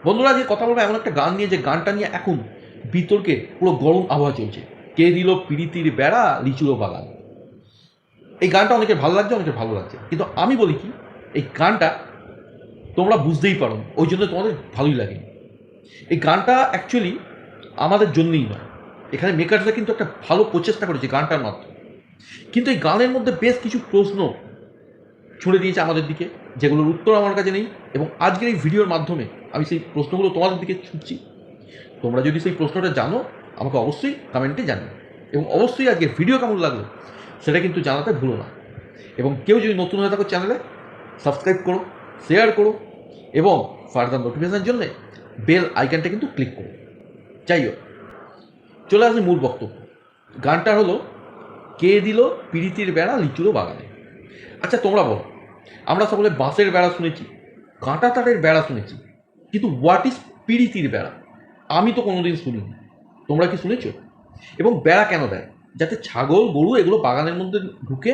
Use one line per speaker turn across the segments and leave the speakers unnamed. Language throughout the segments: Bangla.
বন্ধুরা, যে কথা বলবো এমন একটা গান নিয়ে, যে গানটা নিয়ে এখন বিতর্কে পুরো গরম আবহাওয়া চলছে। কে দিল পিরিতির বেড়া লিচুরো বাগান। এই গানটা অনেকের ভালো লাগছে, অনেকের ভালো লাগছে, কিন্তু আমি বলি কি, এই গানটা তোমরা বুঝতেই পারো, ওই জন্য তোমাদের ভালোই লাগে। এই গানটা অ্যাকচুয়ালি আমাদের জন্যই নয়, এখানে মেকারসরা কিন্তু একটা ভালো প্রচেষ্টা করেছে গানটার মাধ্যমে। কিন্তু এই গানের মধ্যে বেশ কিছু প্রশ্ন ছুঁড়ে দিয়েছে আমাদের দিকে, যেগুলোর উত্তর আমার কাছে নেই, এবং আজকের এই ভিডিওর মাধ্যমে আমি সেই প্রশ্নগুলো তোমাদের দিকে ছুটছি। তোমরা যদি সেই প্রশ্নটা জানো, আমাকে অবশ্যই কমেন্টে জানিও, এবং অবশ্যই আজকে ভিডিও কেমন লাগলো সেটা কিন্তু জানাতে ভুলো না। এবং কেউ যদি নতুন হয়ে থাকো চ্যানেলে, সাবস্ক্রাইব করো, শেয়ার করো, এবং ফার্দার নোটিফিকেশনের জন্য বেল আইকনটা কিন্তু ক্লিক করো। যাই হোক, চলে আসি মূল বক্তব্য। গানটা হলো কে দিল পিরিতির বেড়া লিচুরো বাগানে। আচ্ছা তোমরা বলো, আমরা সকলে বাঁশের বেড়া শুনেছি, কাঁটা তারের বেড়া শুনেছি, কিন্তু হোয়াট ইজ পিরিতির বেড়া? আমি তো কোনোদিন শুনিনি। তোমরা কি শুনেছো? এবং বেড়া কেন দেয়? যাতে ছাগল গরু এগুলো বাগানের মধ্যে ঢুকে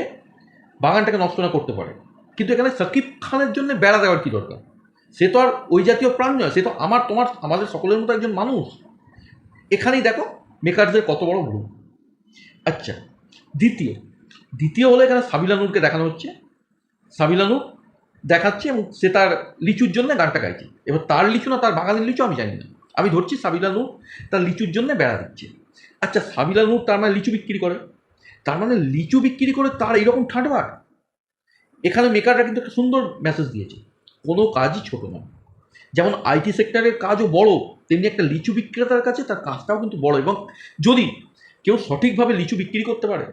বাগানটাকে নষ্ট না করতে পারে। কিন্তু এখানে সাকিব খানের জন্য বেড়া দেওয়ার কি দরকার? সে তো আর ওই জাতীয় প্রাণ নয়, সে তো আমার তোমার আমাদের সকলের মতো একজন মানুষ। এখানেই দেখো মেকারদের কত বড় ভুল। আচ্ছা, দ্বিতীয় দ্বিতীয় হলো, এখানে সাবিলা নূরকে দেখানো হচ্ছে। সাবিলা নূর দেখাচ্ছে এবং সে তার লিচুর জন্য গানটা গাইছে। এবার তার লিচু না তার বাগানের লিচু আমি জানি না, আমি ধরছি সাবিলা নূর তার লিচুর জন্য বেড়া দিচ্ছে। আচ্ছা, সাবিলা নূর তার মানে লিচু বিক্রি করে, তার মানে লিচু বিক্রি করে তার এইরকম ঠাঁটবার? এখানে মেকাররা কিন্তু একটা সুন্দর মেসেজ দিয়েছে, কোনো কাজই ছোট নয়। যেমন আইটি সেক্টরের কাজও বড়, তেমনি একটা লিচু বিক্রেতার কাছে তার কাজটাও কিন্তু বড়। এবং যদি কেউ সঠিকভাবে লিচু বিক্রি করতে পারে,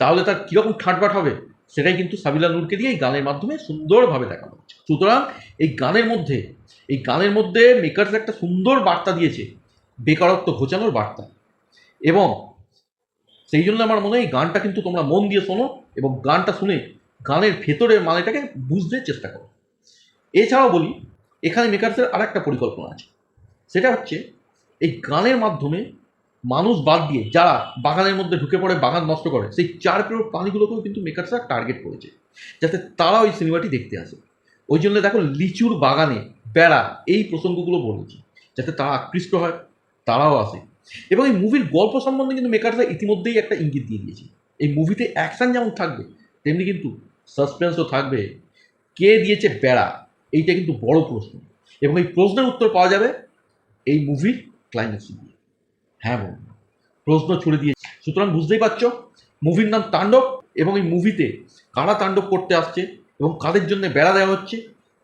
তাহলে তার কীরকম ঠাঁটবাট হবে সেটাই কিন্তু সাবিলা নূরকে দিয়ে এই গানের মাধ্যমে সুন্দরভাবে দেখানো হচ্ছে। সুতরাং এই গানের মধ্যে মেকার্স একটা সুন্দর বার্তা দিয়েছে, বেকারত্ব ঘোচানোর বার্তা। এবং সেই জন্য আমার মনে হয় এই গানটা কিন্তু তোমরা মন দিয়ে শোনো, এবং গানটা শুনে গানের ভেতরের মানেটাকে বুঝতে চেষ্টা করো। এছাড়াও বলি, এখানে মেকার্সের আর একটা পরিকল্পনা আছে। সেটা হচ্ছে, এই গানের মাধ্যমে মানুষ বাদ দিয়ে যারা বাগানের মধ্যে ঢুকে পড়ে বাগান নষ্ট করে, সেই চার প্রিয় প্রাণীগুলোকেও কিন্তু মেকার্সরা টার্গেট করেছে, যাতে তারা ওই সিনেমাটি দেখতে আসে। ওই জন্য দেখো লিচুর বাগানে বেড়া এই প্রসঙ্গগুলো বলেছি, যাতে তারা আকৃষ্ট হয়, তারাও আসে। এবং এই মুভির গল্প সম্বন্ধে কিন্তু মেকার্সরা ইতিমধ্যেই একটা ইঙ্গিত দিয়ে দিয়েছে। এই মুভিতে অ্যাকশন যেমন থাকবে, তেমনি কিন্তু সাসপেন্সও থাকবে। কে দিয়েছে বেড়া, এইটা কিন্তু বড় প্রশ্ন, এবং এই প্রশ্নের উত্তর পাওয়া যাবে এই মুভির ক্লাইম্যাক্সে গিয়ে। হ্যাঁ বন্ধু, প্রশ্ন ছুড়ে দিয়েছে। সুতরাং বুঝতেই পারছো, মুভির নাম তাণ্ডব, এবং এই মুভিতে কারা তাণ্ডব করতে আসছে, এবং কাদের জন্য বেড়া দেওয়া হচ্ছে,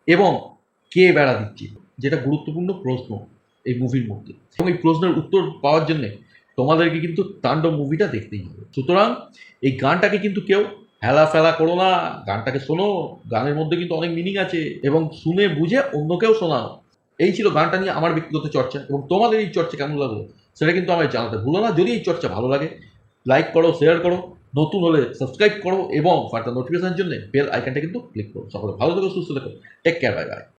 এবং কে বেড়া দিচ্ছে, যেটা গুরুত্বপূর্ণ প্রশ্ন এই মুভির মধ্যে। এবং এই প্রশ্নের উত্তর পাওয়ার জন্য তোমাদেরকে কিন্তু তাণ্ডব মুভিটা দেখতেই হবে। সুতরাং এই গানটাকে কিন্তু কেউ হেলা ফেলা করো না, গানটাকে শোনো। গানের মধ্যে কিন্তু অনেক মিনিং আছে, এবং শুনে বুঝে অন্যকেও শোনাও। এই ছিল গানটা নিয়ে আমার ব্যক্তিগত চর্চা, এবং তোমাদের এই চর্চা কেমন লাগলো সেটা কিন্তু আমায় জানাতে ভুলো না। যদি এই চর্চা ভালো লাগে, লাইক করো, শেয়ার করো, নতুন হলে সাবস্ক্রাইব করো, এবং ফার্দার নোটিফিকেশনের জন্য বেল আইকনটা কিন্তু ক্লিক করো। সকলে ভালো থেকো, সুস্থ থেকো, টেক কেয়ার, বাই বাই।